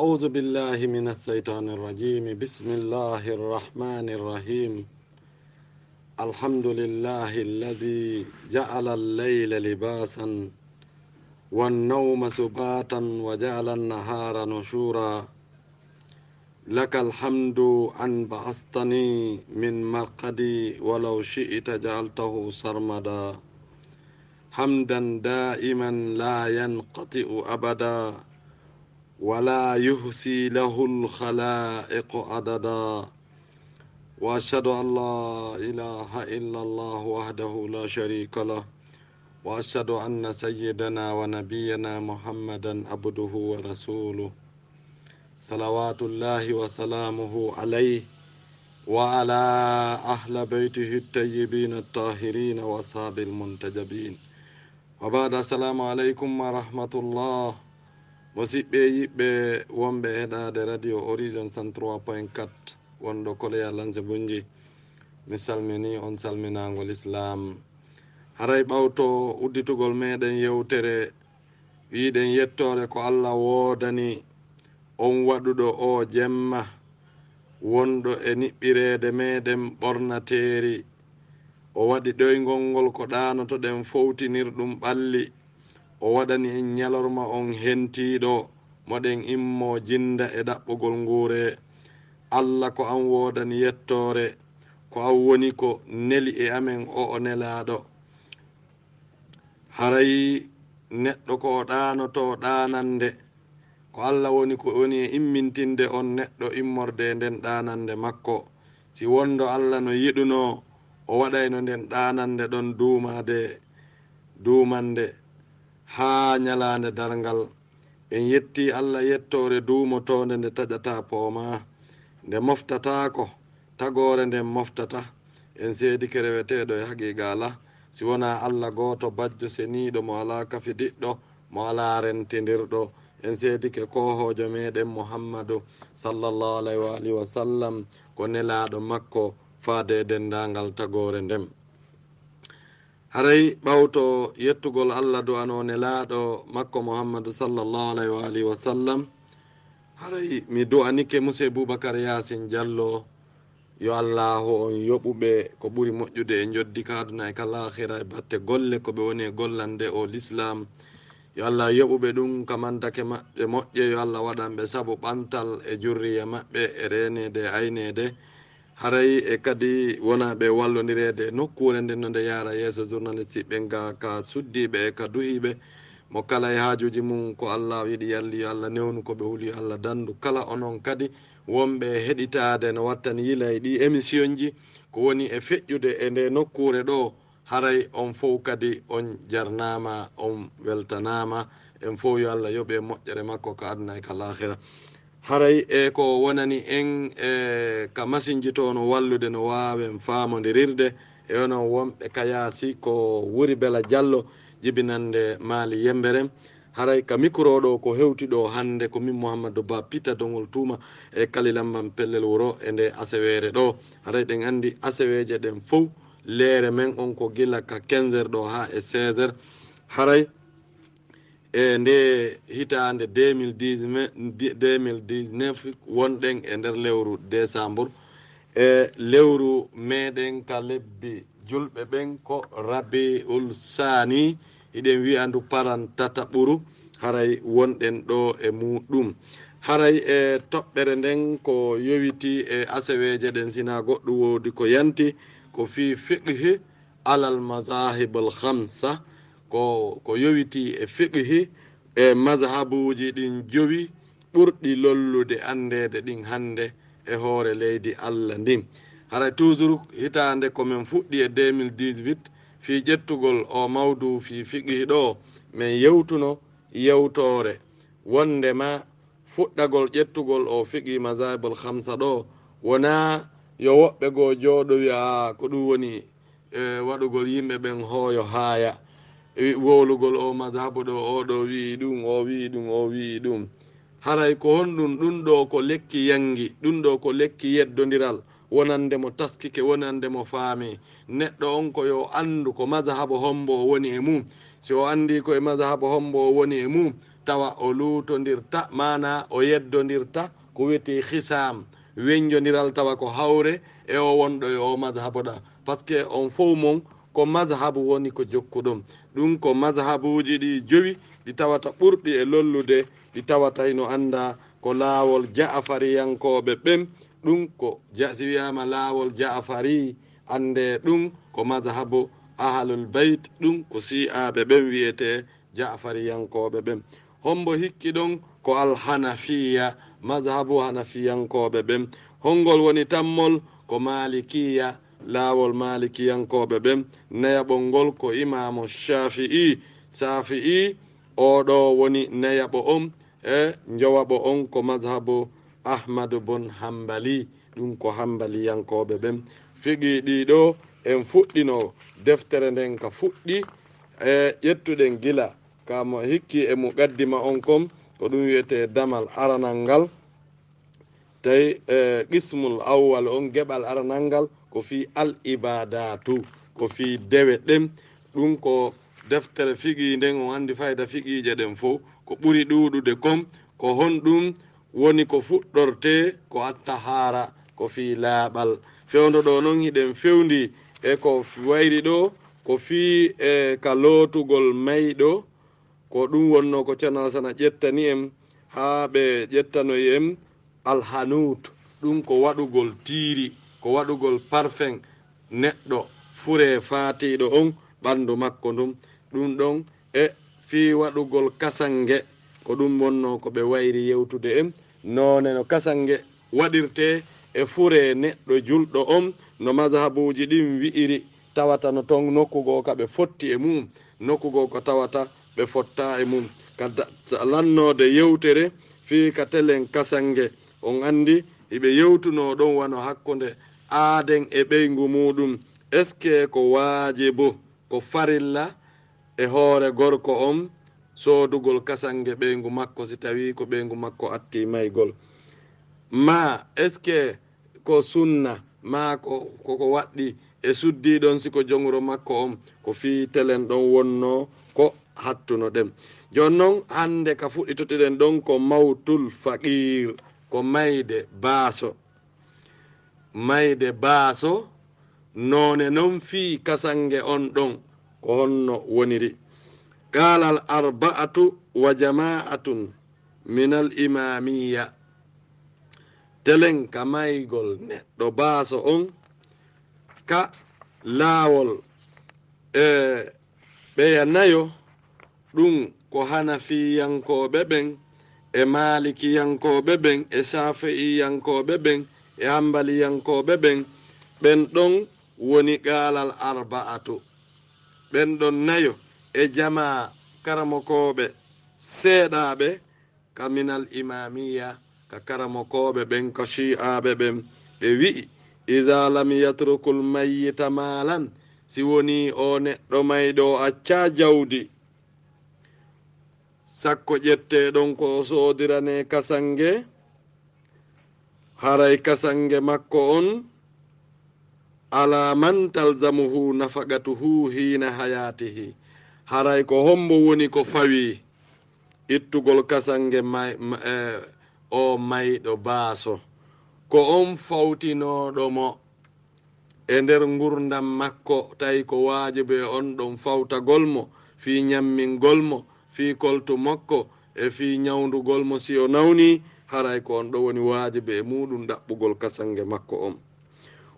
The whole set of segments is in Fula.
أعوذ بالله من الشيطان الرجيم. بسم الله الرحمن الرحيم. الحمد لله الذي جعل الليل لباسا والنوم سباتا وجعل النهار نشورا. لك الحمد أن بعثتني من مرقدي ولو شئت جعلته سرمدا. حمدا دائما لا ينقطع أبدا ولا يحصي له الخلائق عددا. وأشهد أن لا إله إلا الله وحده لا شريك له وأشهد أن سيدنا ونبينا محمدا عبده ورسوله صلوات الله وسلامه عليه وعلى أهل بيته الطيبين الطاهرين وأصحاب المنتجبين. وبعد السلام عليكم ورحمة الله. musidɓe yiɓɓe wonɓe heɗade radio horizon 103.4 wonɗo koleya lance bunji, mi salmini on salminagol islam. haray ɓawto udditugol meɗen yewtere wiɗen yettore ko allah wodani on waɗuɗo o jemma wonɗo e niɓɓirede meɗen ɓornateri. o waɗi ɗoygol ngol ko ɗanotoɗen fowtinirɗum ɓalli. o waɗani en ñalorma on hentiɗo moɗen immo jinda e ɗaɓɓugol nguure. allah ko an wodani yettore, ko an woni ko neli e amen o nelaɗo. haray neɗɗo ko o ɗanoto ɗanande, ko allah woni ko woni e immintinde on neɗɗo immorde nden ɗanande makko. si wondo allah no yiɗuno o waɗayno nden ɗanande ɗon dumande ha ñalande dargal. en yetti allah yettore duumotonde nde taƴata pooma, nde moftatako tagore nden moftata. en seedi ke reweteɗo e haqiqa ala, si wona allah goto bajjo seniɗo mo ala kafi diɗɗo mo ala rentedirɗo. en seedi ke kohojo meɗen muhammadu sallallahu alayhi wa alihi wa sallam ko nelaɗo makko faade dendagal tagore nden. haray ɓawto yettugol allah du'ano nelaɗo makko muhammadu sallallahu alayhi wa alihi wa sallam. haray mi du'anike musse boubacar yasin diallo yo allahu on yoɓuɓe ko ɓuri moƴƴude e joddi ka aduna e kalahira e batte golle ko ɓe woni e gollande o l'islam. yo allah yoɓuɓe ɗum kamantake maɓɓe moƴƴe. yo allah waɗanɓe saabu ɓantal e jurriya maɓɓe e renede e aynede. haray e kadi wonaɓe wallodirede nokkure nden no nde yara yeeso journaliste ɓe ga ka suddiɓe e ka duhiɓe mo kala e hajuji mum ko allah yiɗi yalli. yo allah newnu koɓe huuli, yo allah dandu kala onon kadi wonɓe heɗitade no wattani yila e ɗi émission ji ko woni e feƴƴude e nde nokkure ɗo. haray on fof kadi on jarnama, on weltanama. en fof yo allah yoɓe moƴƴere makko ka aduna e ka lahira. haray e ko wonani en ka masinji to no wallude no wawen famodirirde e onon wonɓe ka yaasi ko wuri bela diallo jibinande maali yembere. haray ka micro ɗo ko hewtiɗo hande ko min mouhamadou ba pita dongol tuma e kalilamman pellel wuro e nde asewere ɗo. haray ɗen andi aseweje ɗen fof leere men on ko gila ka 15 ɗo ha e 16. haray e nde hitande 2019 wonɗen e nder lewru décembre e lewru meɗen ka lebbi julɓe ɓen ko rabiul sani hiɗen wiyandu paran tata ɓuru. haray wonɗen ɗo e muɗum. haray e toɓɓere nden ko yowiti e aseweje ɗen sina goɗɗum wodi ko yanti ko fi fiqhi alal mazahibul khamsa, ko yowiti e fiqhi e mazhabuji ɗin jowi ɓurɗi lollude andede ɗin hande e hoore leydi allah ndin. haray toujours hitande komin fuɗɗi e 2018 fi ƴettugol o mawdu fi fiqhi ɗo min yewtuno yewtore wondema fuɗɗagol ƴettugol o fiqhi mazahibul khamsa ɗo wona yo woɓɓe goo jooɗowi ko ɗum woni waɗugol yimɓe ɓen hooyo haaya wowlugol o mazhabu ɗo oɗo wii ɗum o wii ɗum o wii ɗum. haray ko honɗum ɗum ɗo ko lekki yangi, ɗum ɗo ko lekki yeddodiral wonande mo taskike, wonande mo faami. neɗɗo on ko yo andu ko mazhabu hombo o woni e mum. si o andi ko e mazhabu hombo o woni e mum, tawa o luutondirta mana o yeddondirta ko wiyete hisam weñjodiral tawa ko hawre e o wonɗo e o mazhabu ɗa par ce que on fof mon ko mazhabu woni ko jokkuɗum ɗum ko mazhabuji ɗi jowi ɗi tawata ɓurɗi e lollude ɗi tawata ino anda ko laawol jaafariyankoɓe ɓen ɗum ko si wiyama laawol jaafari ande ɗum ko mazhabu ahlul beyt ɗum ko si'aɓe ɓen wiyete jaafariyankoɓe ɓen hombo hikki ɗon ko alhanafiya mazhabu hanafiyankoɓe ɓen hongol woni tammol ko malikiya laawol malikiyankoɓe ɓen nayaɓol ngol ko imamu shafi'i oɗo woni nayaɓo on e jowaɓo on ko mazhabu ahmadu bun hambali ɗum ko hambaliyankoɓe ɓen figi ɗiɗo en fuɗɗino deftere nden ka fuɗɗi e ƴettuɗen gila kamo hikki e mu gaddima on kom ko ɗum wiyete damal aranal ngal tawi qismul awwal on geɓal aranal ngal ko fi al ibadatu ko fi dewe ɗen ɗum ko deftere figi nden on andi fayda figije ɗen fof ko ɓuri ɗuɗude kom ko honɗum woni ko fuɗɗorte ko attahara ko fi laaɓal fewndo ɗo noon hiɗen fewndi e ko wayri ɗo ko fi ka lootugol mayɗo ko ɗum wonno ko Ceerno Alasana ƴettani en haa ɓe ƴettanoyi en alhanut ɗum ko waɗugol tiiri ko waɗugol parfum neɗɗo fure faatiɗo on ɓanndu makko ɗum ɗon e fi waɗugol kasange ko ɗum wonno ko ɓe wayri yewtude en noone no kasange waɗirte e fure neɗɗo julɗo on no mazhabuji ɗin wi'iri tawata no ton nokkugo ka ɓe fotti e mum nokkugo ko tawata ɓe fotta e mum kada lannode yewtere fi ka telen kasange on andi hiɓe yewtuno ɗon wano hakkunde aaden e ɓeygu muɗum est ce que ko waajibo ko farilla e hoore gorko on soodugol kasange ɓeygu makko si tawi ko ɓeygu makko atti maygol ma est ce que ko sunna ma koko waɗɗi e suddiɗon siko jongro makko on ko fi telen ɗon wonno ko hattuno ɗen jon noon hande ka fuɗɗitoteɗen ɗon ko mawtul faqir ko mayde baaso none non fi kasange on ɗon ko honno woniri qalal arba'atu wa jama'atun minal imamiya telen ka maygol neɗɗo baaso on ka laawol ɓeya nayo ɗum ko hanafiyankoɓe ɓen e malikiyankoɓe ɓen e shafi'iyankoɓe ɓen e hambaliyankoɓe ɓen ɓen ɗon woni qalal arba'atu ɓen ɗon nayo e jama karamokoɓe seeɗaɓe ka minal imamiya ka karamokoɓe ɓen ko shi'aɓe ɓen ɓe wi'i iza lam yatrukul mayyita malan si woni o neɗɗo mayɗo acca jawdi sakko ƴetteɗon ko soodirane kasange haray kasange makko on ala man talzamuhu nafaqatuhu hina hayatihi haray ko hombo woni ko fawi ittugol kasange o mayɗo baaso ko on fawtinoɗo mo e nder gurdam makko tawi ko waajibe on ɗon fawtagol mo fi ñammingol mo fi koltu makko e fi ñawdugol mo si o nawni haray ko on ɗo woni waajibe e muɗum ɗaɓɓugol kasange makko on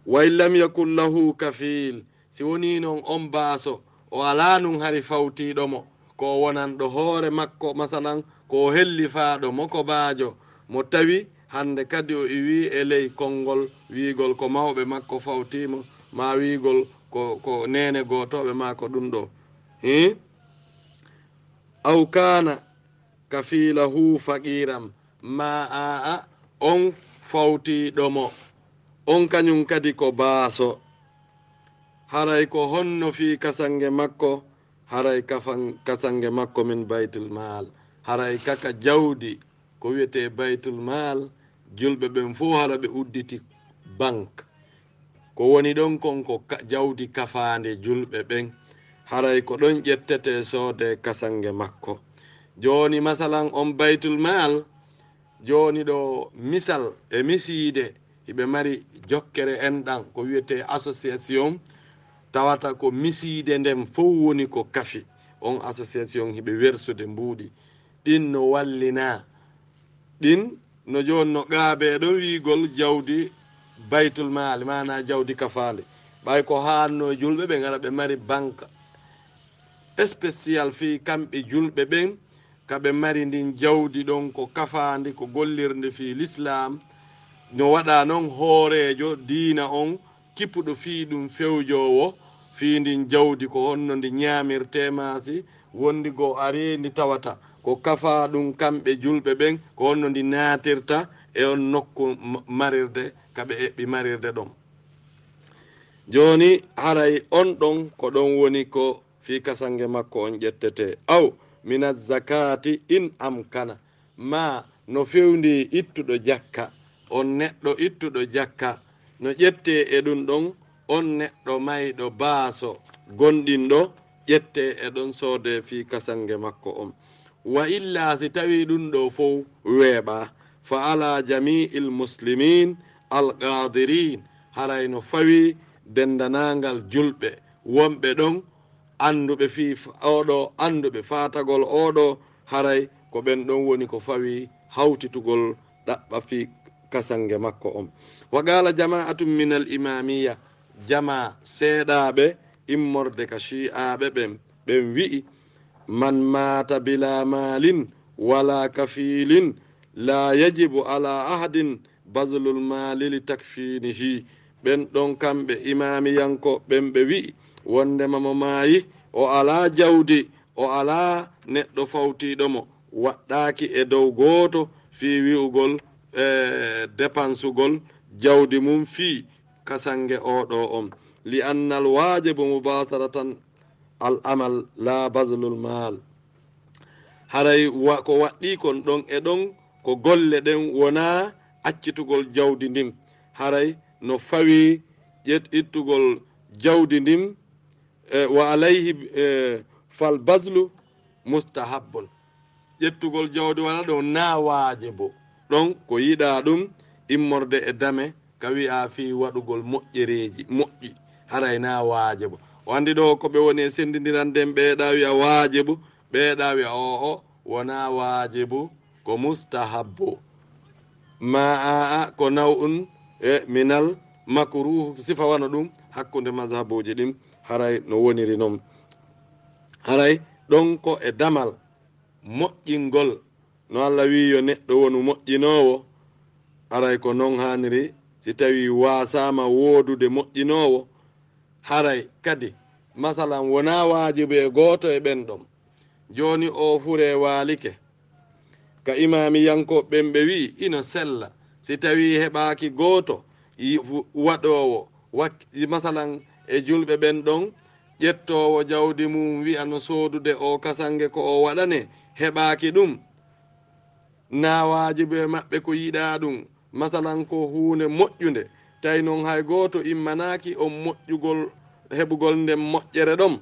wa in lam yakun lahu kafil si woni noon on baaso o ala nun hari fawtiɗo mo ko wonanɗo hoore makko masalan ko hellifaɗo mo ko baajo mo tawi hande kadi o iwi e ley konngol wiigol ko mawɓe makko fawtimo ma wiigol ko nene gotoɓe ma ko ɗum ɗo aw kana kafilahu faqiram ma aa on fawtiɗo mo on kañum kadi ko baaso haray ko honno fi kasange makko haray kasange makko min baytul mal haray kaka jawdi ko wiyete baytul mal julɓe ɓen fo hara ɓe udditi banque ko woni ɗon kon ko jawdi kafande julɓe ɓen haray ko ɗon ƴettete soode kasange makko joni masalan on baytul mal joni ɗo misal e misiide hiɓe mari jokkere enɗan ko wiyete association tawata ko misiide ndem fof woni ko kafi on association hiɓe wersude mbuuɗi ɗin no wallina ɗin no joni no qaabe ɗon wiigol jawdi baytul mal mana jawdi kafande ɓay ko hanno julɓe ɓe gara ɓe mari banque spécial fi kamɓe julɓe ɓen kaɓe mari ndin jawdi ɗon ko kafandi ko gollirde fi l'islam no waɗa noon hoorejo diina on kippuɗo fi ɗum fewjowo fi ndin jawdi ko honno ndi ñamirtemasi wondi go ari ndi tawata ko kafa ɗum kamɓe julɓe ɓen ko honno ndi natirta e on nokku marirde kaɓe eɓɓi marirde ɗon joni haray on ɗon ko ɗon woni ko fi kasange makko on ƴettete aw mina zakati in amkana ma no fewndi ittuɗo jakka on neɗɗo ittuɗo jakka no ƴette e ɗum ɗon on neɗɗo mayɗo baaso gonɗinɗo ƴette e ɗon soode fi kasange makko on wa illa si tawi ɗum ɗo fof weeɓa fa ala jami'il muslimin alqadirin haray no fawi dendanagal julɓe wonɓe ɗon anduɓe fi oɗo anduɓe fatagol oɗo haray ko ɓen ɗon woni ko fawi hawtitugol ɗaɓɓa fi kasange makko on wa qala jama'atum min al imamiya jama seeɗaɓe immorde ka shi'aɓe ɓen wi'i man mata bila malin wala kafilin la yajibu ala ahadin bazlul mali li takfinihi ɓen ɗon kamɓe imamiyanko ɓen ɓe wi'i wondema mo maayi o ala jawdi o ala neɗɗo fawtiɗomo waɗɗaki e dow goto fi wi'ugol dépensugol jawdi mum fi kasange oɗo on li anna al wajibu mubasaratan al amal la bazlul mal haray ko waɗɗi kon ɗon e ɗon ko golle ɗen wona accitugol jawdi ndin haray no fawi ittugol jawdi ndin wa alayhi fal bazlu mustahabbun ƴettugol jawdi wala ɗo na wajibo ɗon ko yiɗa ɗum immorde e dame ka wi'a fi waɗugol moƴƴereji moƴƴi haray na wajibo wandi ɗo ko ɓe woni e sendidiranden ɓeeɗa wi'a wajibo ɓeeɗa wi'a o wona wajibo ko mustahabbo ma aa ko naw'un e minal makruh sifa wana ɗum hakkude mazhabuji ɗin haray no woniri noon haray ɗon ko e damal moƴƴingol no Allah wi yo neɗɗo wonu moƴƴinowo haray ko noon haniri si tawi wasama wodude moƴƴinowo haray kadi masalan wona wajibu e goto e ɓen ɗon joni o fure walike ka imamiyanko ɓen ɓe wi ino sella si tawi heɓaki goto waɗowo masalan e julɓe ɓen ɗon ƴettowo jawdi mum wi'a no sodude o kasange ko o waɗane heɓaki ɗum na wajibu e maɓɓe ko yiɗa ɗum masalan ko hunde moƴƴude tawi noon hay goto immanaki on moƴƴugol heɓugol nden moƴƴere ɗon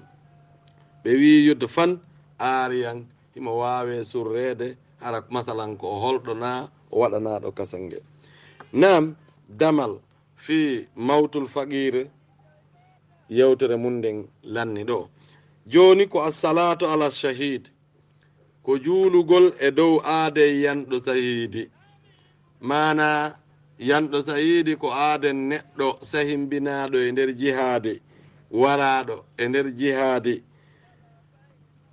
ɓe wi yudde fan ariyan himo wawe surrede hara masalan ko holɗo na o waɗanaɗo kasange nam damal fi mawtul faqir yewtere mun nden lanni ɗo joni ko assalatu ala shahid ko juulugol e dow aade yanɗo sahidi mana yanɗo sahidi ko aaden neɗɗo sahimbinaɗo e nder jihade waraɗo e nder jihade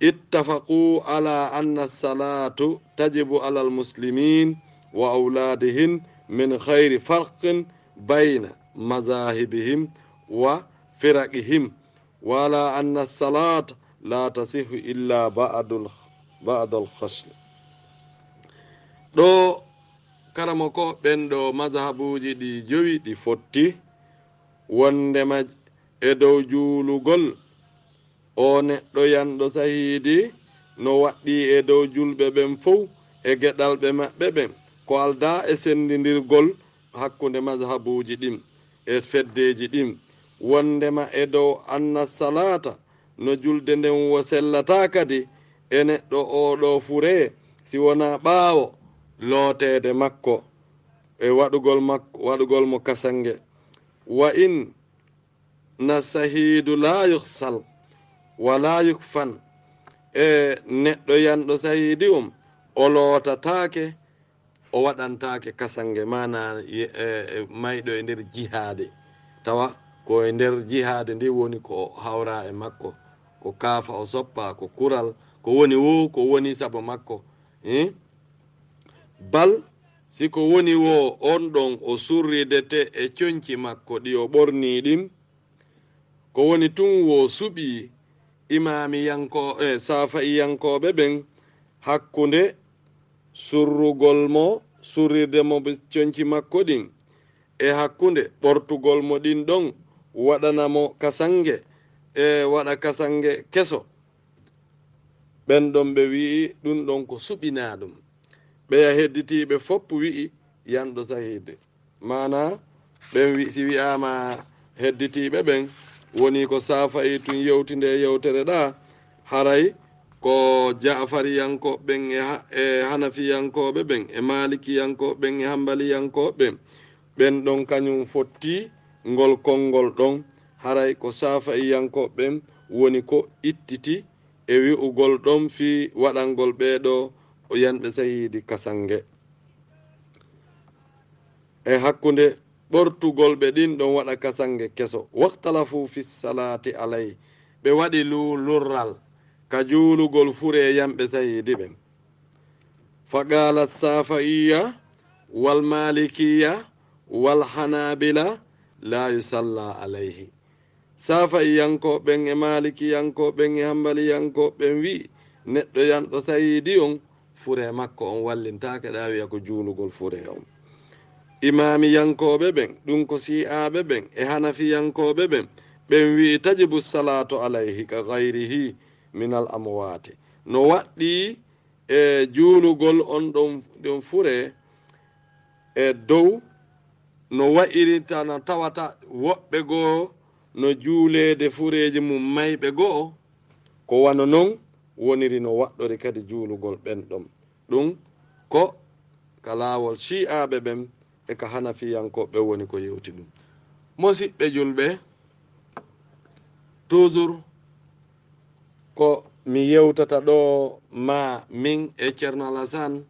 ittafaqu ala anna salatu tajibu ala almuslimin wa auladihim min khayri farqin bayna mazahibihim wa firaqihim wala anna salat la tasihu illa ba'da al-khasl ɗo karamo ko ɓen ɗo mazhabuji ɗi jowi ɗi fotti wondema e dow juulugol o neɗɗo yanɗo sahidi no waɗɗi e dow julɓe ɓen fof e geɗalɓe maɓɓe ɓen ko alda e sendidirgol hakkunde mazhabuji ɗin e feddeji ɗin wondema e dow anna salata no julde nden wo sellata kadi e neɗɗo oɗo fure si wona ɓaawo lootede makko e waɗugol mo kasange. wa in na sahidu la yuhsal wala yukfan, e neɗɗo yanɗo sahidi o lootatake o waɗantake kasange, mana mayɗo e nder jihade, tawa ko e nder jihade ndi woni ko hawra e makko, ko kaafa o soppa, ko kural, ko woni wo ko woni sabo makko. bal siko woni wo on ɗon o surridete e coñci makko ɗi o ɓorni ɗin, ko woni tun wo suɓi safa'iyankoɓe ɓen hakkunde surrugol mo surrirde mo coñci makko ɗin e hakkunde ɓortugol mo ɗin ɗon waɗana mo kasange e waɗa kasange keso. ɓen ɗon ɓe wi'i ɗum ɗon ko suɓina ɗum. ɓeya hedditiɓe fopp wi'i yanɗo sahide, mana ɓen si wi'ama hedditiɓe ɓen woni ko safa'i tun yewtinde yewtere ɗa haray ko ja'fariyankoɓe ɓen e hanafiyankoɓe ɓen e malikiyankoɓe ɓen e hambaliyankoɓe ɓen, ɓen ɗon kañum fotti ngol konngol ɗon. haray ko safa'iyankoɓe ɓen woni ko ittiti e wi'ugol ɗon fi waɗangol ɓeɗo o yanɓe sahidi kasange e hakkunde ɓortugol ɓe ɗin ɗon waɗa kasange keso. waktalafu fi salati alay, ɓe waɗi lurral ka juulugol fure yamɓe sahidi ɓen. faqala safaiya wal malikiya wal hanabila la yusalla alayhi. safaiyankoɓen e malikiyankoɓen e hambaliyankoɓen wi neɗɗo yanɗo sahidi on fure makko on wallintake ɗa wiya ko juulugol fure on. imamiyankoɓe ɓen ɗum ko si'aɓe ɓen e hanafiyankoɓe ɓen ɓen wi tajibu salatu alayhi ka gayrihi min al amwati. no waɗɗi e juulugol on ɗon fure e dow no wa'irita no tawata woɓɓe goo no juulede fureji mum mayɓe goo, ko wano non woniri no waɗɗori kadi juulugol ɓen ɗon. ɗum ko ka laawol shi'aɓe ɓen e ka hanafiyankoɓe woni ko yewti ɗum. musidɓe julɓe, toujours ko mi yewtata ɗo ma min e Ceerno Alassane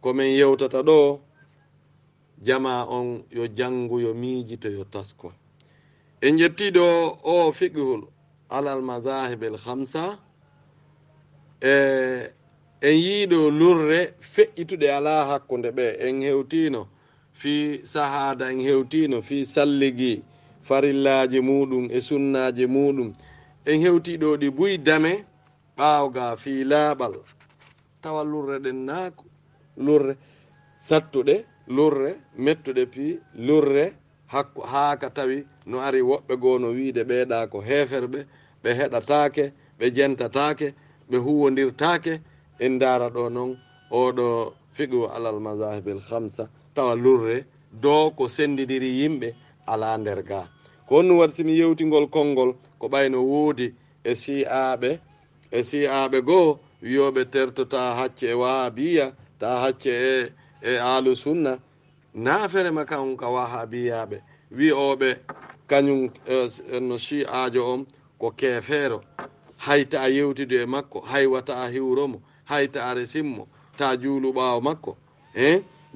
komin yewtata ɗo, jama on yo janngu yo miijito yo tasko. en jettiɗo o fiqhul alal mazahibel khamsa en yiiɗo lurre feƴƴituɗe ala hakkunde ɓe. en hewtino fi sahada, en hewtino fi salligi farillaji muɗum e sunnaji muɗum, en hewtiɗo ɗi buy dame ɓawga fi laaɓal. tawa lurre ɗen na lurre sattuɗe, lurre mettuɗe pi lurre haaka tawi no ari woɓɓe goo no wiide ɓeeɗa ko heferɓe, ɓe heɗatake, ɓe jentatake, ɓe huwodirtake. en dara ɗo noon oɗo fiqhu alal mazahibel khamsa tawa lurre do ko sendidiri yimɓe ala nder ga. ko on waɗi simi yewtingol konngol ko ɓayno woodi e si'aɓe goo wiyoɓe tertota hacce e wahabiya, ta hacce e alu sunna. nafere makan ka wahabiyaɓe wi'oɓe kañum no shi'ajo on ko kefeero, hayta a yewtidu e makko, haywata a hiwromo, hayta a resimmo, ta juulu ɓawo makko.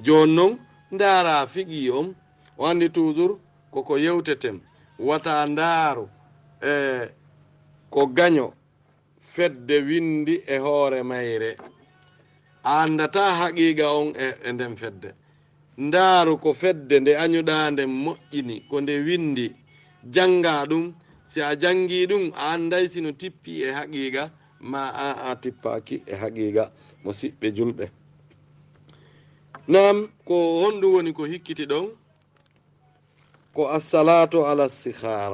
joni noon ndaara fiqi on o andi toujours koko yewteten wata ndaaru ko gaño fedde windi e hoore mayre, a andata haqiqa on e nden fedde. ndaaru ko fedde nde añuɗa nde moƴƴini ko nde windi, janga ɗum. si a jangi ɗum a anday sino tippi e haqiqa ma a tippaki e haqiqa. musidɓe julɓe, nam ko honɗum woni ko hikkiti ɗon ko assalatu ala sikhar,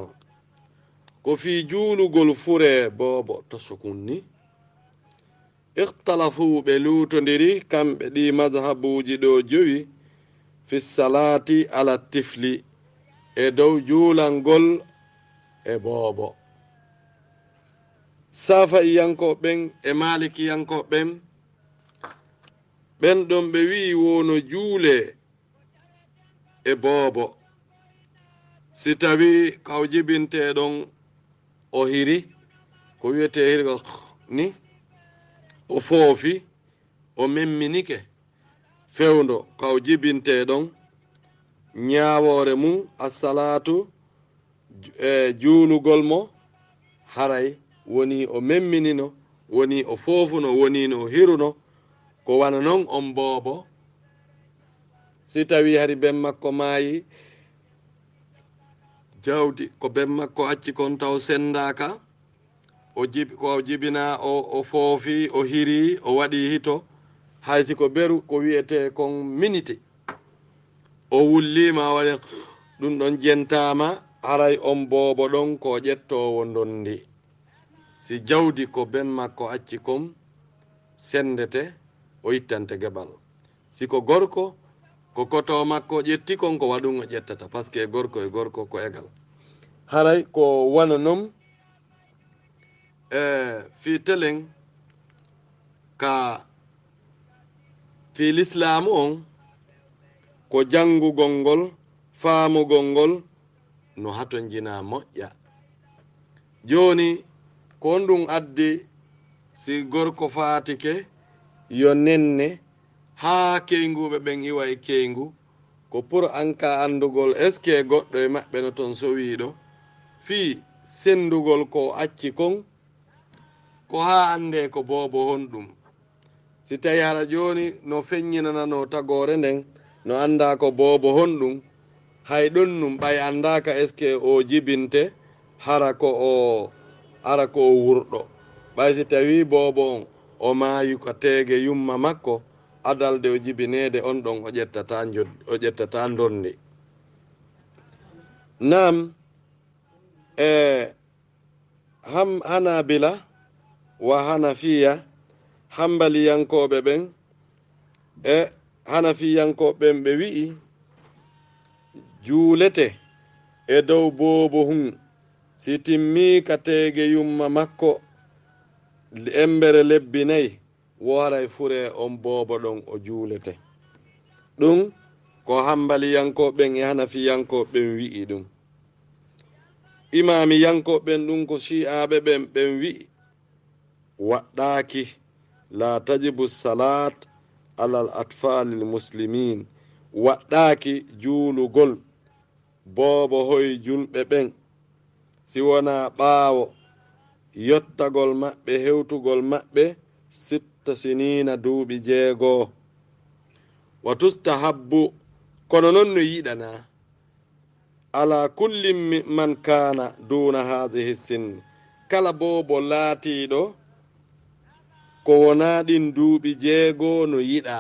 ko fi juulugol fure boobo to sukunni. ikhtalafu ɓe lutodiri kamɓe ɗi mazhabuji ɗo jowi fi salati ala tifli e dow juulangol e boobo. safa'iyankoɓen e malikiyankoɓen ɓen ɗon ɓe wi'i wono juule e boobo si tawi kaw jibinteɗon o hiri ko wiyete hirgo ni o foofi o memminike fewndo kaw jibinteɗon ñawore mum assalatu e juulugol mo haray woni o memminino woni o foofuno woni no o hiruno ko wana noon on boobo si tawi hari ben makko maayi jawdi ko ben makko acci kon taw sendaka ko jibina o foofi o hiri o waɗi hito haysi ko beru ko wiyete kon minute o wullima waɗi ɗum ɗon jentama haray on boobo ɗon ko ƴettowo ndondi si jawdi ko ben makko acci kon sendete o ittante gebal si ko gorko ko koto makko ƴetti kon ko waɗum o ƴettata par ce que gorko ko egal haray ko wana noon fi telen ka fi l'islamu on ko jangugol ngol faamugol ngol no hato jina moƴƴa joni ko ɗum addi si gorko fatike yo nenne ha keyguɓe ɓen iwa e keygu ko pour anka andugol est ce que goɗɗo e maɓɓe no toon sowiɗo fi sendugol ko acci kon ko ha ande ko boobo honɗum si tawi hara joni no feññinanano tagore nden no anda ko boobo honɗum hay ɗon num ɓay andaka est ce que o jibinte hara ko o wurɗo ɓay si tawi boobo on o maayi ko teege yumma makko adalde o jibinede on ɗon o ƴettata dondi nam hanabila wa hanafiya hambaliyankoɓe ɓen e hanafiyankoɓen ɓe wi'i juulete e dow boobo hun si timmi ka teege yumma makko embere lebbi nayi woray fure on boobo ɗon o juulete ɗum ko hambaliyankoɓen e hanafiyankoɓen wi'i ɗum imamiyankoɓen ɗum ko shi'aɓe ɓen wi'i waɗɗaki la tajibu salat alal atfalil muslimin waɗɗaki juulugol boobo hoy julɓe ɓen si wona ɓaawo yottagol maɓɓe hewtugol maɓɓe sitta sinina duuɓi 6 wa tustahabbu kono noon no yiɗana ala kulli man kana duna hadihi sinni kala boobo laatiɗo ko wona ɗin duuɓi 6 no yiɗa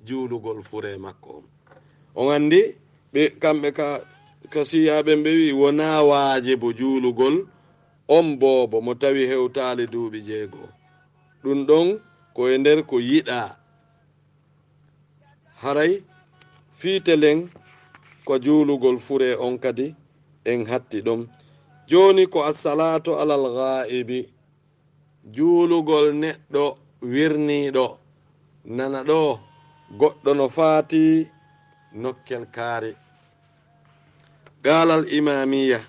juulugol fure makko on andi ɓe kamɓe ka siyaɓe ɓe wi wona waajibo juulugol on boobo mo tawi hewtali duuɓi 6 ɗum ɗon ko e nder ko yiɗa haray fiitelen ko juulugol fure on kadi en hatti ɗum joni ko assalatu alal ghaibi juulugol neɗɗo wirniɗo nana ɗo goɗɗo no faati nokkel kaari galal imamiya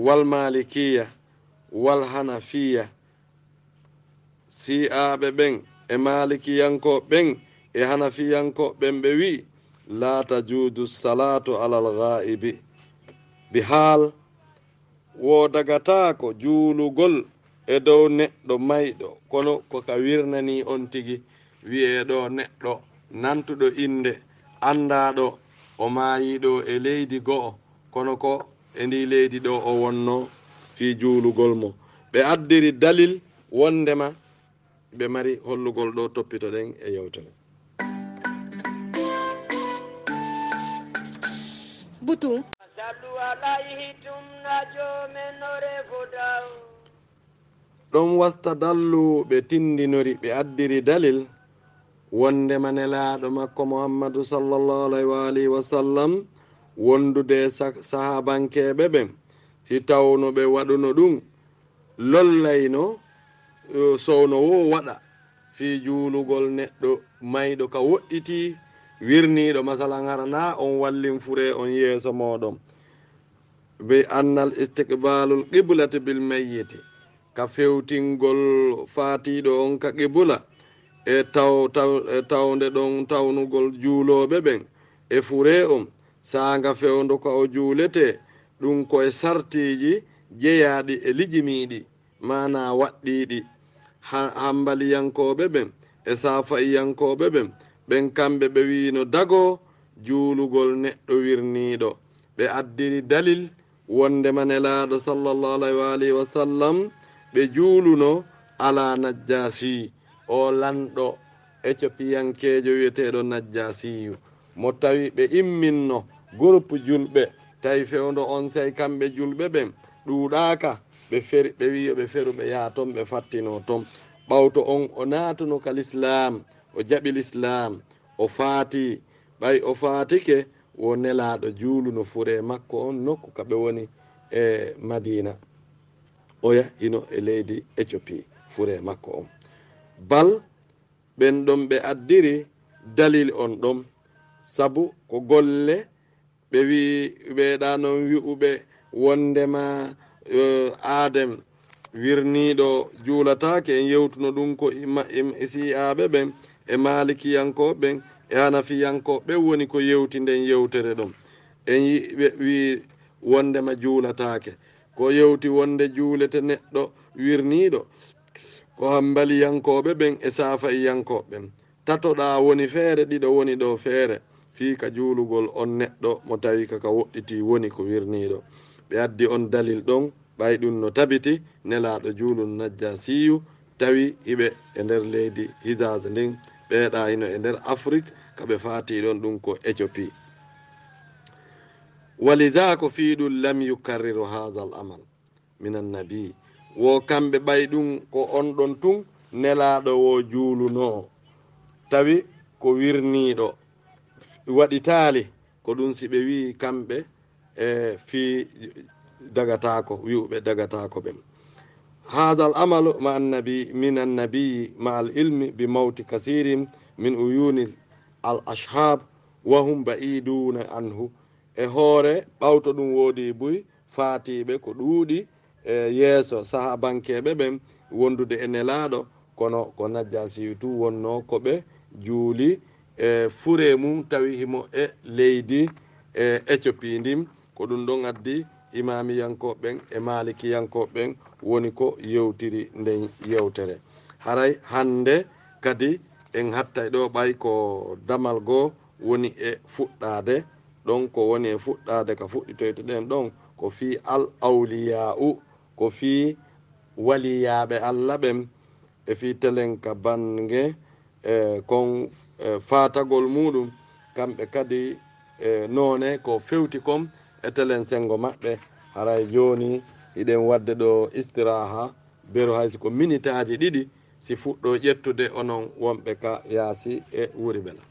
wal malikiya wal hanafiya si'aɓe ɓen e malikiyanko ɓen e hanafiyanko ɓen ɓe wi la tajudu salatu alal ghaibi bi haal wodagatako juulugol e dow neɗɗo mayɗo kono koka wirnani on tigi wi'eɗo neɗɗo nantuɗo inde andaɗo o maayiɗo e leydi go'o kono ko e ndi leydi ɗo o wonno fi juulugol mo ɓe addiri dalil wondema ɓe mari hollugol ɗo toppito ɗen e yewtere butu ɗon wasta dallu ɓe tindinori ɓe addiri dalil wondema nelaɗo makko muhammadu sallallahu alaihi wa alihi wa sallam wondude sahabankeɓe ɓen si tawno ɓe waɗuno ɗum lollayno sowno wo waɗa fi juulugol neɗɗo mayɗo ka woɗɗiti wirniɗo masalan harana on wallin fure on yeeso moɗon be annal istiqbalul qiblati bil mayyiti ka fewtingol fatiɗo on ka qibla e tawde ɗon tawnugol juuloɓe ɓen e fure on sanga fewndo ko o juulete ɗum koye sartiji jeeyaɗi e lijimiɗi mana waɗɗiɗi hambaliyankoɓe ɓen e safa'iyankoɓe ɓen ɓen kamɓe ɓe wino dago juulugol neɗɗo wirniɗo ɓe addiri dalil wondema nelaɗo sallallahu alayhi wa sallam ɓe juuluno ala najjasi o lanɗo éthiopiankejo wiyeteɗo najjasiyu mo tawi ɓe imminno groupe julɓe tawi fewndo on sey kamɓe julɓe ɓen ɗuuɗaka ɓe feri ɓe wi ɓe feru ɓe yaha toon ɓe fattino toon ɓawto on o natuno ka l'islam o jaɓi l'islam o faati ɓay o faatike wo nelaɗo juuluno fure makko on nokku kaɓe woni e madina oya hino e leydi éthiopie fure makko on bal ɓen ɗon ɓe addiri dalil on ɗon sabu ko golle ɓe wi ɓeeɗa noon wi'uɓe wondema adem wirniɗo juulatake en yewtuno ɗum ko si'aɓe ɓen e malikiyankoɓe ɓen e hanafiyankoɓe woni ko yewti nden yewtere ɗon en wi wondema juulatake ko yewti wonde juulete neɗɗo wirniɗo ko hambaliyankoɓe ɓen e safa'iyankoɓe ɓen tatoɗa woni feere ɗiɗo woni ɗo feere fii ka juulugol on neɗɗo mo tawi kaka woɗɗiti woni ko wirniɗo ɓe addi on dalil ɗon ɓay ɗum no tabiti nelaɗo juulun najjasiyu tawi hiɓe e nder leydi hijase ndin ɓeeɗa hino e nder afrique kaɓe faati ɗon ɗum ko éthiopie walisa ko fiiɗum lam yukarriru hasal amal min annabi wo kamɓe ɓay ɗum ko on ɗon tun nelaɗo wo juuluno tawi ko wirniɗo waɗitali ko ɗum si ɓe wi kamɓe e fi dagatako wi'uɓe dagatako ɓen hadha al amalu ma annabi min annabiyi ma al ilmi bi mawti kasirin min uyuni al ashab wa hum ba'iduna anhu e hoore ɓawto ɗum woodi buy faatiɓe ko ɗuuɗi e yeeso sahabankeɓe ɓen wondude e nelaɗo kono ko najjasiyu tu wonno koɓe juuli e fure mum tawi himo e leydi e éthiopie ndim ko ɗum ɗon addi imamiyankoɓen e malikiyankoɓen woni ko yewtiri nden yewtere haray hande kadi en hattay ɗo ɓay ko damal goo woni e fuɗɗade ɗon ko woni e fuɗɗade ka fuɗɗitoyto ɗen ɗon ko fi al awliya'u ko fi waliyaɓe allah ɓen e fi telen ka bange kon fatagol muɗum kamɓe kadi none ko fewti kom e telen sengo maɓɓe haray joni hiɗen wadde ɗo istiraha bero haysi ko minitaji ɗiɗi si fuɗɗo ƴettude onon wonɓe ka yaasi e wuri bela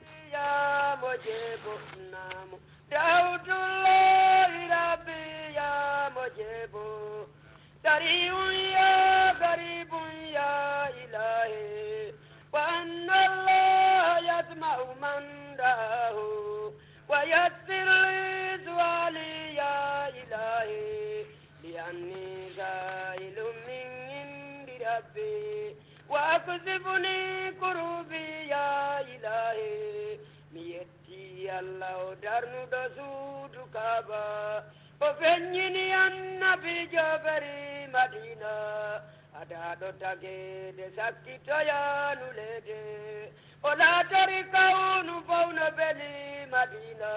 وأكذبني كروبي يا إلهي ميتي الله درن دسود كابا وفنيني النبي جبري مدينة أدادو تاكيد سكت يا نولدي ولا تركون فون بلي مدينة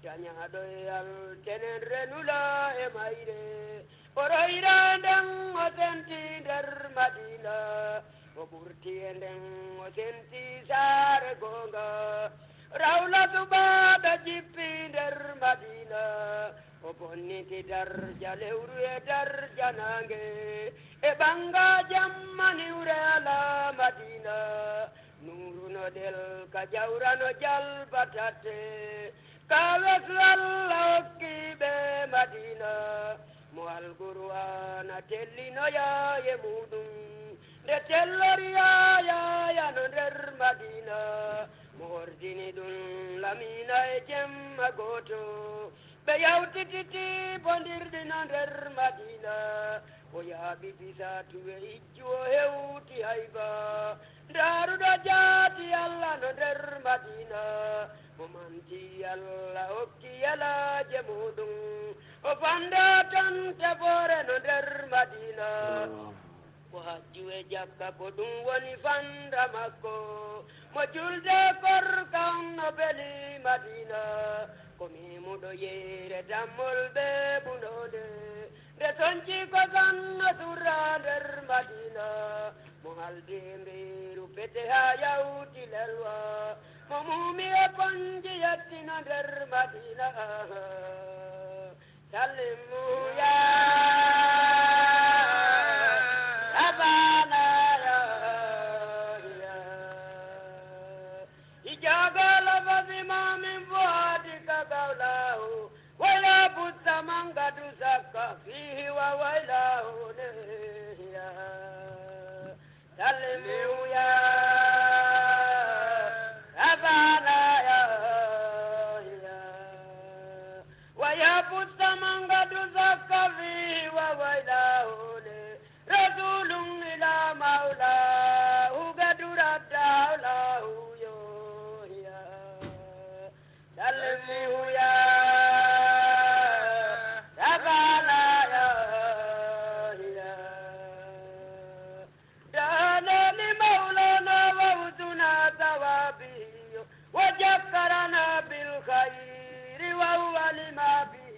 جانيا دويال تنين رنولا إمايري ورأينا دم وسنتي در مدينة وبرتي دم وسنتي سار غونغا رولة بعد جيبي در مدينة وبنيتي در جالوري در جنانجي إبانغا جماني ورلا مدينة نورنا دل كجاورا نجال باتاتي كاوس الله كيبه مدينة موال قرآن تلينا يا يمودم nde telloriya no nder madina mo hordini ɗum lamina e jemma goto ɓe yawtititi bondirɗi no nder madina o yaaɓi bisatuwe ijju o hewti hayba ndaruɗo jaati allah no nder madina o manti allah hokki yalaje muɗum o fanda tan tefore no nder madina ko hajju e jakka ko ɗum woni fanda makko mo julde korka no beli madina ko mimuɗo yeyre dammol ɓe ɓunode nde tonci ko sanno surra nder madina mo haldi mbiru pete ha yawti lelwa mo mumi e konji yettino nder madina sallimuya abana ijagala babimamin fuadi kagaulahu wala butta mangadu zakka fihi wa wailahu neya sallimuya abana ويبث من قد زك فيه وويلاه رسول إلى مولاه قد رداه له يوهيا سلمه يا سبالا يا دانا لمولانا ووزنا ثوابه وذكرنا بالخير وهو لما به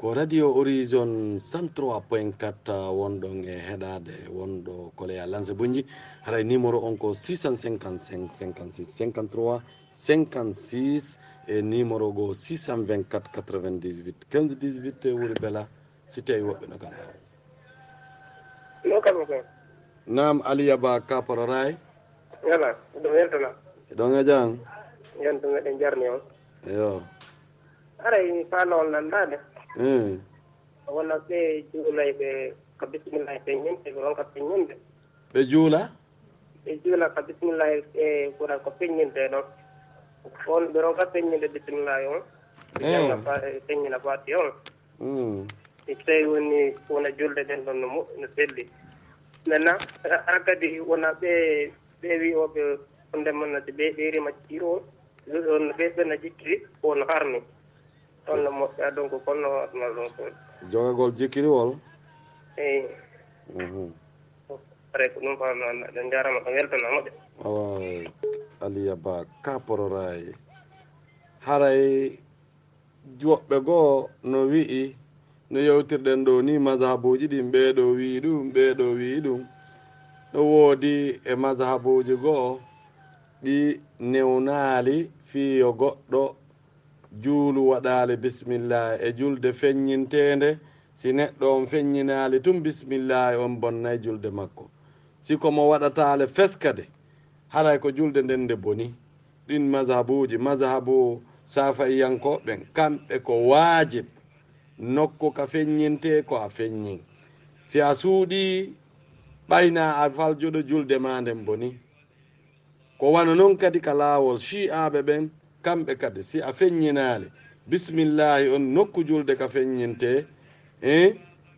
ko radio horizon 103.4 wonɗon e heɗade wonɗo koleya lance bunji haray numéro on ko 655 56 53 56 e numéro go 624 98 15 18 wuri bela si tawi woɓɓe no kan nam aliyaba kapororay yala ɗum weltana ɗon e jang yantu meɗen jarni on eyo aray falowol nandade wona ɓe juulay ɓe ka bisimillahi peññinde ɓe ronka peññinde ɓe juula ka bisimillahi e ɓuran ko peññinde ɗon on ɓe ronka peññinde bisimillahi on ɓe janga peññina fati on e tawi woni wona julde ɗen ɗon no selli maintenant ara kadi wona ɓe wi oɓe ndemannade ɓe ɓeerima ciiro on ɓe ɓenna jikkiri on harmi on no moƴƴa donc konno waɗma ɗon ko jogagol jikkiriwol eyi are ko ɗum famno ɗen jarama ko weltanama de awa aliyaba kapororay haray woɓɓe goo no wi'i no yewtirɗen ɗo ni mazhabuji ɗin ɓeeɗo wi ɗum ɓeeɗo wi ɗum no woodi e mazhabuji goo ɗi newnaali fiyo goɗɗo juulu waɗaali bisimillahi e julde feññintende si neɗɗo on feññinaali tum bisimillahi on bonnay julde makko si komo waɗataale feskade haray ko julde nden nde boni ɗin mazhabu safaiyankoɓen kamɓe ko waajib nokku ka feññinte ko a feññin si a suuɗi ɓayna a faljuɗo julde ma nden boni ko wana noon kadi ka laawol chi'aɓe ɓen kamɓe kadi si a feññinaali bisimillahi on nokku julde ka feññinte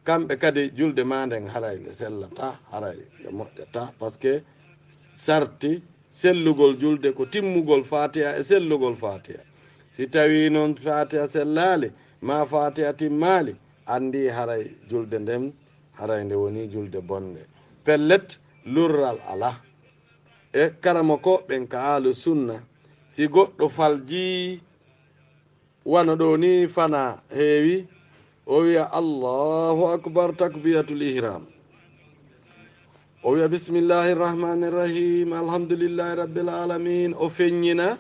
kamɓe kadi julde ma nden haray nde sellata haray nde moƴƴata par ce que sarti sellugol julde ko timmugol fatiha e sellugol fatiha si tawi noon fatiha sellaali ma fatiha timmaali andi haray julde nden haray nde woni julde bonde pellet lurral ala e karama ko ɓen ka alu sunna si goɗɗo falji wano ɗo ni fana heewi o wiya allahu akbar takbiratul ihram o wiya bisimillahi rrahmani rrahim alhamdulillahi rabbil alamin o feññina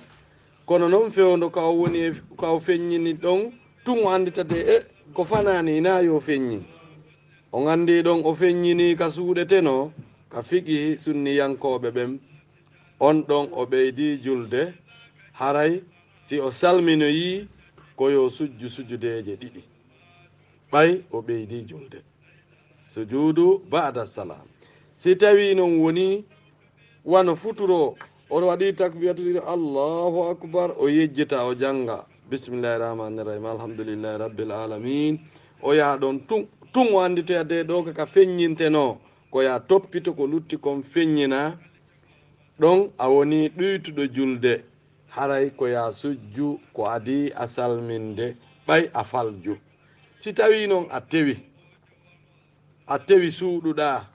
kono noon fewndo ka o woni ka o feññini ɗon tun o anditade e ko fanani na yo feññi o andi ɗon o feññini ka suuɗeteno ka fiqi sunniyankoɓe ɓen on ɗon o ɓeydi julde haray si o salminoyi koyo sujjudeje ɗiɗi ɓay o ɓeydi julde. Sujudu ba'da salam. Si tawi non woni wano futuro oɗo waɗi takbiratu Allahu akbar o yejjita o janga bismillahi rahmani rahim alhamdulillahi rabbil alamin o yaha ɗon tun o anditoyade ɗo kaka feññinteno ko ya toppito ko lutti kon feññina ɗon a woni ɗuytuɗo julde haray ko ya sujju ko adi a salminde ɓay a falju. Si tawi noon a tewi suuɗuɗa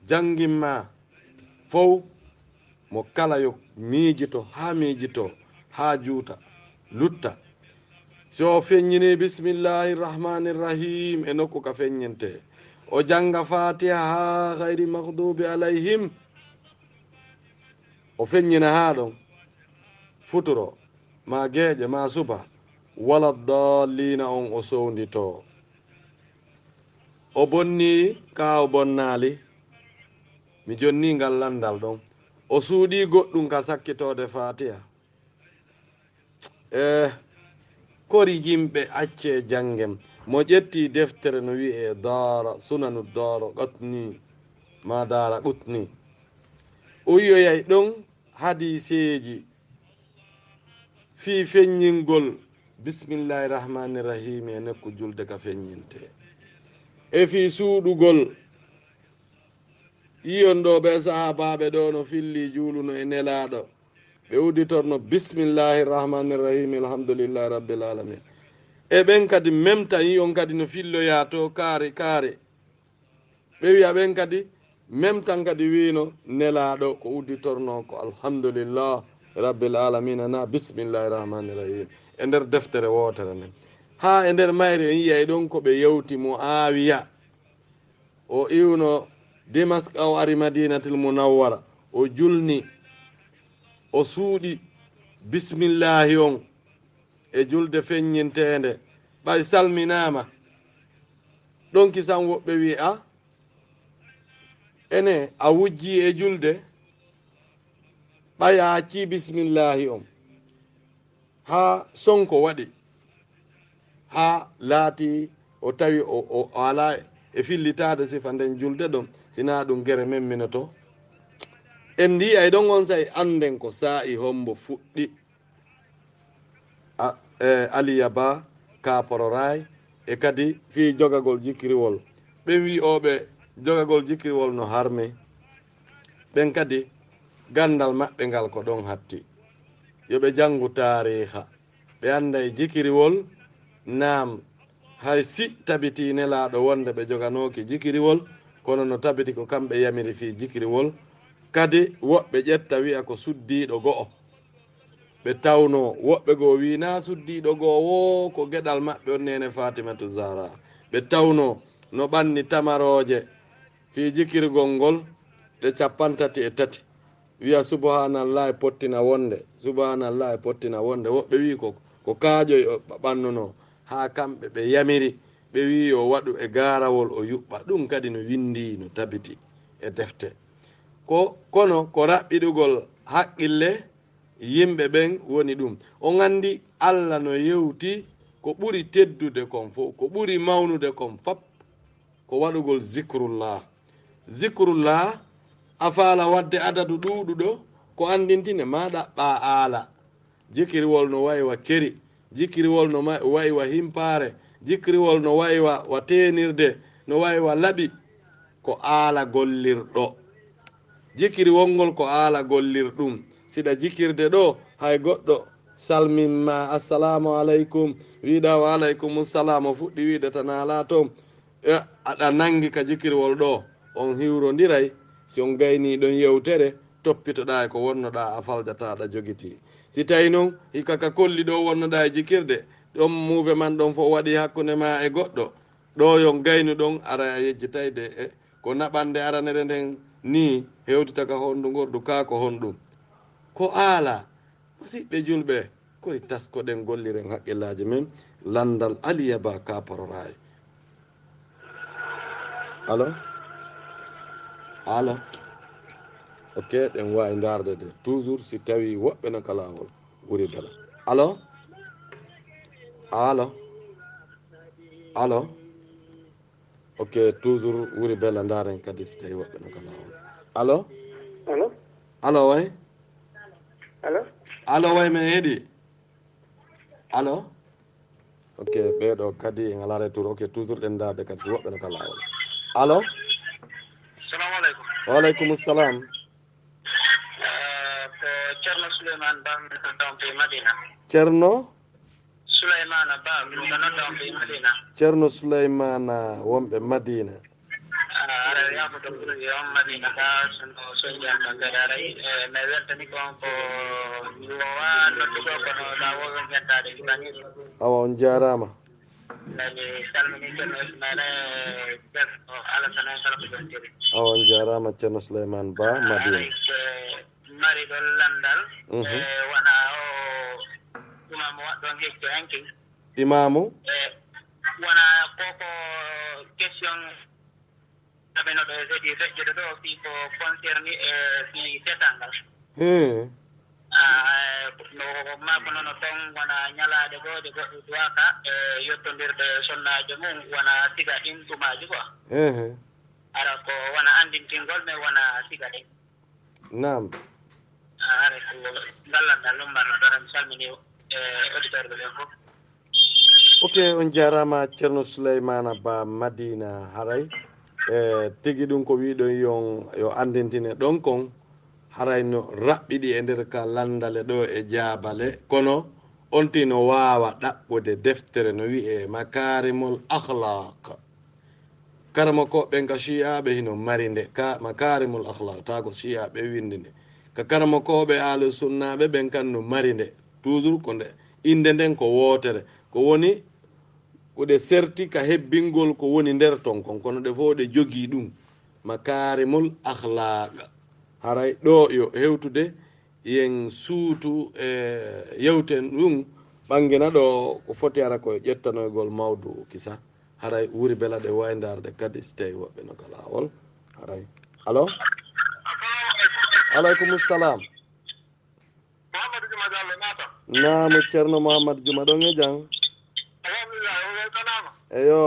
jangimma fow mo kala yo miijito ha juuta lutta so feññini bismillahi rahmani rahim e nokku ka feññinte o janga fatiha ha gayri mahdubi alayhim o feññina ha ɗon futuro ma geeƴe ma suba wala dallina on o sowndito o bonni ka o bonnali mi jonni ngal landal ɗon o suuɗi goɗɗum ka sakkitode fatiha kori yimɓe acce jangem mo ƴetti deftere no wi'e dara sunanu dara qatni ma dara qutni o yiyoyay ɗon hadiseji fi feññingol bismillahi rahmani rahim e nekku julde ka feññinte e fi suuɗugol yiyon ɗo ɓe sahabaɓe ɗo no filli juuluno e nelaɗo ɓe udditorno bismillahi rahmani rahim alhamdulillahi rabbil alamin e ɓen kadi même tan yiyon kadi no filloya to kaare ɓe wiya ɓen kadi même tan kadi wino nelaɗo ko udditorno ko alhamdulillah rabbil alamin na bismillahi rahmani rahim e nder deftere wotere nden ha e nder mayre en yiyay ɗon ko ɓe yewti mo Muawiya o iwno Dimask o ari Madinatul Munawwara o julni o suuɗi bismillahi on e julde feññintende ɓay salminama ɗon kisan woɓɓe wi a ene a wujji e julde ɓay a acci bismillahi on ha sonko waɗi ha laati o tawi o ala e fillitade sifa nden julde ɗon sina ɗum gere men minoto en ndi ay ɗon on say anden ko sa'i hombo fuɗɗi Aliya Ba Kapororay e kadi fi jogagol jikriwol ɓen wi oɓe jogagol jikriwol no harme ɓen kadi gandal maɓɓe ngal ko ɗon hatti yoɓe jangu tariha ɓe anda e jikriwol nam hay si tabiti nelaɗo wonde ɓe joganoki jikriwol kono no tabiti ko kamɓe yamiri fi jikriwol kadi woɓɓe ƴetta wi'a ko suddiɗo go'o ɓe tawno woɓɓe go wina suddiɗo gowo ko geɗal maɓɓe on nene Fatimatu Zahra ɓe tawno no ɓanni tamaroje fi jikirgol ngol ɗe 33 wiya subhanallah pottina wonde subhanallah pottina wonde woɓɓe wi ko kaaƴoy o ɓannuno ha kamɓe ɓe yamiri ɓe wi yo waɗu e garawol o yuɓɓa ɗum kadi no windi no tabiti e defte kono ko raɓɓiɗugol haqqille yimɓe ɓen woni ɗum o gandi Allah no yewti ko ɓuri teddude kon fof ko ɓuri mawnude kon fap ko waɗugol zikrullah a faala wadde adadu ɗuɗuɗo ko andintine ma ɗaɓɓa aala jikriwol no wayiwa keri jikriwol no wayiwa himpare jikriwol no wayiwa tenirde no wayiwa laaɓi ko aala gollirɗo jikriwol ngol ko aala gollirɗum siɗa jikirde ɗo hay goɗɗo salminma assalamu aleykum wiɗa wa aleykum salam o fuɗɗi wiide tan ala to aɗa nangi ka jikirwol ɗo on hiwrodiray si on gayni ɗon yewtere toppitoɗa e ko wonnoɗa a faljata aɗa jogiti si tawi noon hikka ka kolli ɗo wonnoɗa e jikirde ɗon muuve man ɗon fof waɗi hakkude ma e goɗɗo ɗo yon gaynu ɗon ara a yejjitayde e ko naɓande aranere nden ni hewtita ka honɗu gorɗu ka ko honɗum ko aala musidɓe julɓe kori taskoɗen golliren haqqillaji men landal Aliya Ba Kapororay alo ok ɗen wawi darde de toujours si tawi woɓɓe no kalawol ɓuri bela alo allo ok toujours wuri bella ndaren kadi so tawi woɓɓe no ko lawol allo allo allo way allo allo way min heeɗi allo ok ɓeeɗo kadi en ala retour ok toujours ɗen darde kadi si woɓɓe no ko lawol allo salamu aleykum waaleykum salam ko ceerno souleymane ba min noddama to madina ceerno souleymana ba min noddama to madina ceerno souleymana wonɓe madina ara yafuto ɓuuri on madina ka sono soñdiyanka kadi aray mi weltani ko on ko mi wowa noddugo kono lawoɓe gentade libaniri awa on jarama kadi salmini ceerno ismaila ceerno alasana en kala ko jontiri awa on jarama ceerno souleymane ba madina aray mari ɗon landal wona o imamu waɗɗon hecco henki imamu wona koko question aɓenoɗo e heedi feƴƴude ɗo fii ko concerni e fii setangal no mako nono toon wona ñalaade goode goɗɗo duwaka e yettodirde sonnajo mum wona siga ɗin tumaji quoi ara ko wona andintingol mais wona siga ɗin nam ara ko ngallanɗal ɗum mbarno ɗora mi salmini e auditeur ɓe ɓen fof ok on jarama ceerno souleymana ba madina haray tigi ɗum ko wiɗon yo andintine ɗon kon haray no raɓɓiɗi e nder ka landale ɗo e jabale kono on tino wawa ɗaɓɓude deftere no wiye makarimul akhlaq karama koɓen ka chiaɓe hino mari nde ka makarimul akhlaq ta ko chiaɓe windi nde ka karama koɓe ahlu sunnaɓe ɓen kan no mari nde toujours ko nde inde nden ko wootere ko woni koɗe serti ka hebbingol ko woni nder ton kon kono ɗe fof ɗe jogii ɗum makarimul akhlaqa haray ɗo yo hewtude yen suutu e yewten ɗum ɓangina ɗo ko foti ara koye ƴettanoygol mawdu kisa haray wuri bela ɗe waydarde kadi so tawi woɓɓe no ka lawol haray allo aleykum salam mouhamadou juma diallo nata naamu ceerno mouhamadou juma ɗon e jang alhamdulillah o weltanama eyo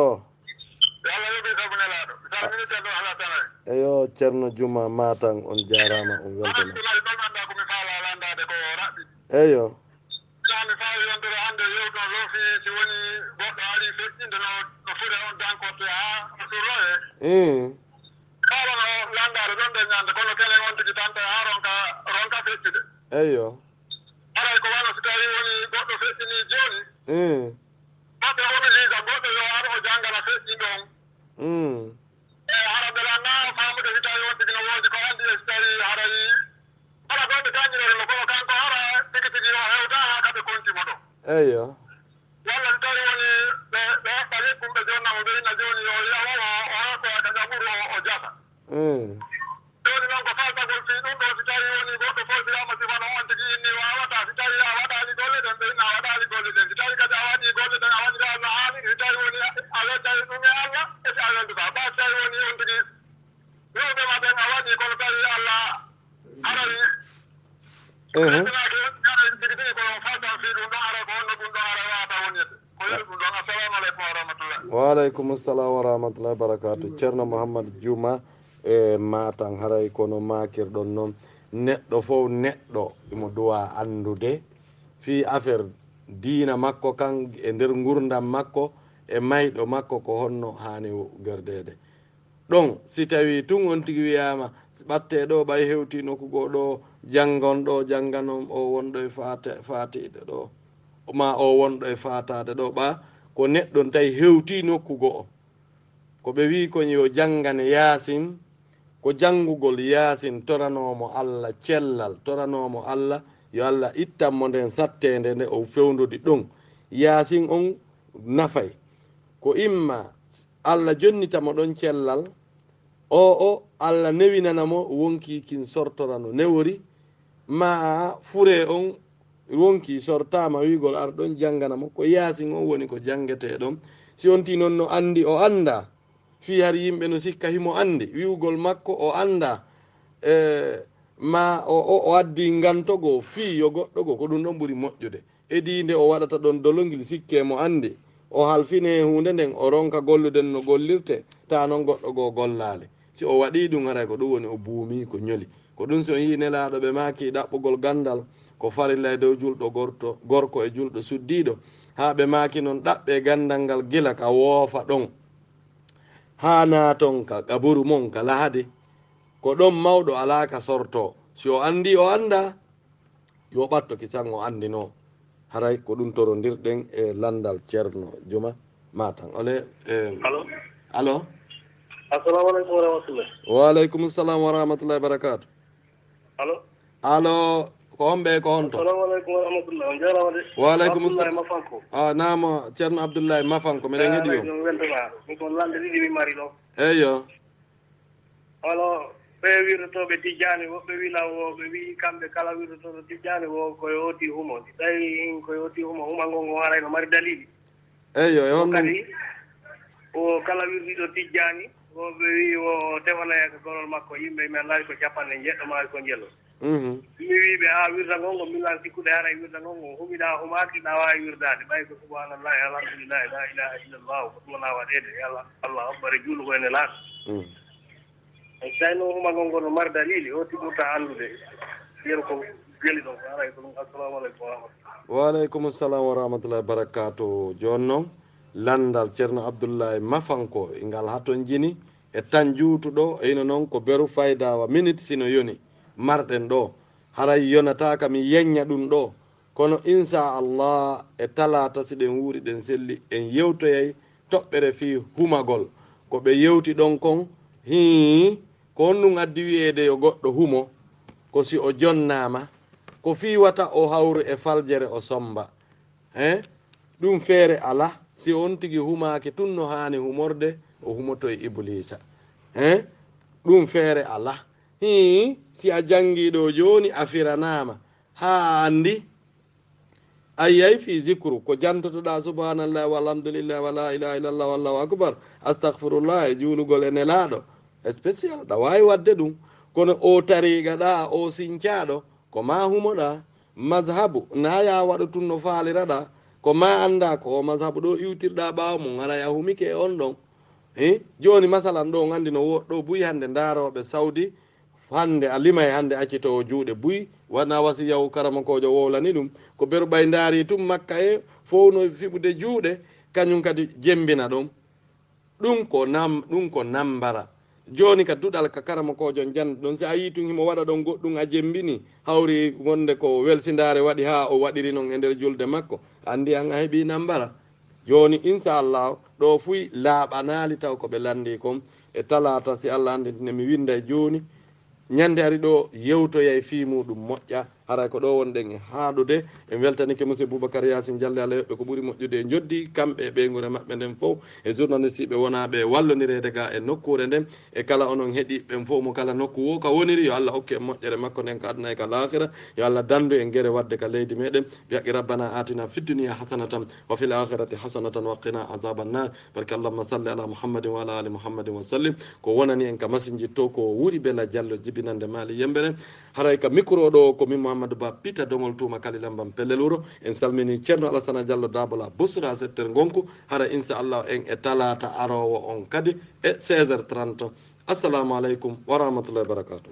Allah yoɓi sabunelaɗo salmini ceerno ala tanare eyo ceerno juma matan on jarama on weltana alhamdulillahi ɗon anda komi faala landade ko raɓɓi eyo mi fawi yondere hande yewton loofi si woni goɗɗo ari feƴƴinde no fure on dankorte ha surroye kalano landade ɗon ɗe ñande kono kenen on tigi tanta ha ronka feƴƴude eyo haray ko wano so tawi woni goɗɗo feƴƴini joni maɓɓe oblige goɗɗo yo ar o janggana feƴƴi ɗon e hara belanna famude si tawi on tigi no woodi ko andi e so tawi haray hara ɗon ɓe dañirorimo kono kanko hara tigi tigi o hewta ha kaɓe continue ɗo eyo walla so tawi woni ɓe heɓɓa hikkumɓe jonnamo ɓeyna joni yo yawowo o hakkoya ka jaɓuru o jasa joni noon ko faltagol fi ɗum ɗo si tawi woni goɗɗo fof wiyama sifano on tigi inni wawata si tawi a waɗali golle ɗen ɓeyna a waɗali golle ɗen si tawi kadi a waɗi golle ɗen a waɗira no haani si tawi woni a weddani ɗum e allah e si a wedduta ɓa si tawi woni on tigi rewɓema ɓen a waɗi kono tawi allah haray ɓeɗinaki haray tigi tigi ko faltan fi ɗum ɗon ara ko honno ɗum ɗon ara wawata wonirde ko weli ɗum ɗon assalamu aleykum wa rahmatullah waaleykum salam wa rahmatullahi barakatu ceerno mouhamadou diouma e matan haray kono makirɗon noon neɗɗo fof neɗɗo imo duwa andude fi affaire diina makko kan e nder gurdam makko e mayɗo makko ko honno hani gerdede ɗon si tawi tun on tigui wiyama ɓatte ɗo ɓay hewti nokkugo ɗo janggon ɗo jangganon o wonɗo e fatide ɗo ma o wonɗo e fatade ɗo ɓa ko neɗɗon tawi hewti nokkugo o ko ɓe wi kon yo janggane yasin ko janngugol yasin toranomo allah cellal toranomo allah yo allah ittanmo nden sattede nde o fewndodi ɗon yasin on nafay ko imma allah jonnitamo ɗon cellal o allah newinanamo wonki kin sortorano newori ma fure on wonki sortama wigol ar ɗon jangganamo ko yasin on woni ko jangete ɗon si on ti noon no andi o anda fi har yimɓe no sikka himo andi wiwgol makko o anda ma o addi gantogo fi yo goɗɗo go ko ɗum ɗon ɓuuri moƴƴude edinde o waɗata ɗon dologil sikke mo andi o halfine hunde nden o ronka golluden no gollirte ta noon goɗɗo goo gollali si o waɗi ɗum haray ko ɗum woni o buumi ko ñoli ko ɗum si on yi nelaɗo ɓe maki ɗaɓɓugol gandal ko farilla e dow julɗo gorko e julɗo suddiɗo ha ɓe maki noon ɗaɓɓe gandal ngal gila ka woofa ɗon ha naton ka kaburu mon ka lahadi ko ɗon mawɗo alaka sorto si o andi o anda yo ɓatto kisan o andino haray ko ɗum torondirɗen e landal ceerno juma matan ole alo assalamu aleykum wa rahmatullah. waaleykum salam wa rahmatullahi wa barakatu. Alo ko homɓe ko honto? Assalamu aleykum wa rahmatullah. On jarama de. Waaleykum salam. Mafanko. Namo ceerno Abdoullahi Mafanko meɗen heeɗi yo. Min ko lande ɗiɗi mi mari ɗo. Eyyo. Alors ɓe wirtotoɓe tijjani woɓɓe wilawo ɓe wi kamɓe kala wirtotoɗo tijjani wo koye oti humo si tawi koye oti humo humango ngo haray no mari dalili. Eyyo e o honɗum kadi o kala wirdiɗo tijjani woɓe wi o tefanaya ko golol makko yimɓe men laari ko capanɗe jeɗɗo maari ko jello. mi wiɓe ha wirda ngon ngo millan sikkude haray wirda ngon ngo humiɗa humaki ɗa wawi wirdade ɓay ko subhanallahi alhamdulillahi la ilaha illallah ko ɗum wona waɗede allah abbare juulo ko ene laaɗa so tawi noon huma ngon ngo no mari dalili o tiɓurta andude yeru ko geli ɗon ko haray ko ɗum assalamu aleykum wa rahmatullah. waaleykum salam wa rahmatullahi wa barakatu. joni noon landal ceerno Abdoullahi Mafanko ngal haton jini e tan juutuɗo ino noon ko beru faydawa minute sino yoni marɗen ɗo haray yonataka mi yeñña ɗum ɗo kono inchallah e talata si ɗen wuuri ɗen selli en yewtoyay toɓɓere fi humagol ko ɓe yewti ɗon kon ko honɗum addi wiyede yo goɗɗo humo ko si o jonnama ko fiwata o hawru e faljere o somba ɗum feere ala si on tigi humaki tun no hani humorde o humoto e iblisa ɗum feere ala si a jangiɗo joni a firanama ha andi ayyay fi zicru ko jantotoɗa subhanallah walhamdulillah wala ilaha illallah wallahu akbar astahfirullah e juulugol e nelaɗo spécial ɗa wawi wadde ɗum kono o tariga ɗa o sincaɗo ko ma humoɗa mazhabu na ya waɗa tun no faliraɗa ko ma anda ko o mazhabu ɗo iwtirɗa ɓawa mum ara ya humike e on ɗon joni masalan ɗo gandi no woɗɗo buyi hande daroɓe saudi hande a limay hande accitowo juuɗe buyi wana wasi yaw karamakojo wowlani ɗum ko beru ɓay daari tum makka e fowno fiɓude juuɗe kañum kadi jembina ɗum ɗum ko nambara joni ka duɗal ka karamakojo jande ɗon si a yi tun himo waɗa ɗon goɗɗum a jembini hawri wonde ko welsidare waɗi ha o waɗiri noon e nder julde makko andi an a heeɓi nambara joni inchallah ɗo fuy laaɓanali taw koɓe landi kon e talata si allah anditine mi winda e joni ñande ari ɗo yewtoyay fi muɗum moƴƴa haray ko ɗo wonɗen e haaɗude en weltanike monsieur Boubacar Yasin Diallo Allah yoɓɓe ko ɓuuri moƴƴude e joddi kamɓe e ɓeygure maɓɓe nden fof e journaliste ɓe wonaɓe wallonirede ga e nokkure nden e kala onon heeɗiɓen fof mo kala nokku wo ka woniri yo Allah hokke e moƴƴere makko nden ka aduna e ka lahira yo Allah dandu en guere wadde ka leydi meɗen biyaqi rabbana atina fi dunia hasanatan wa fil akhirati hasanatan wa qina azaban nar barka allahumma salli ala muhammadin wa ala ali muhammadin wa sallim ko wonani en ka masinjitto ko wuri bela Diallo jibinande maali yembere haray ka micro ɗo ko min Mouhamadou Ba pita domol tuma kalilambam pellel wuro en salmini ceerno Alassana Diallo Dabola Bousra secteur gonku hara inchallah en e talata arowo on kadi e 16h30 assalamu aleykum wa rahmatullahi wa barakatuh.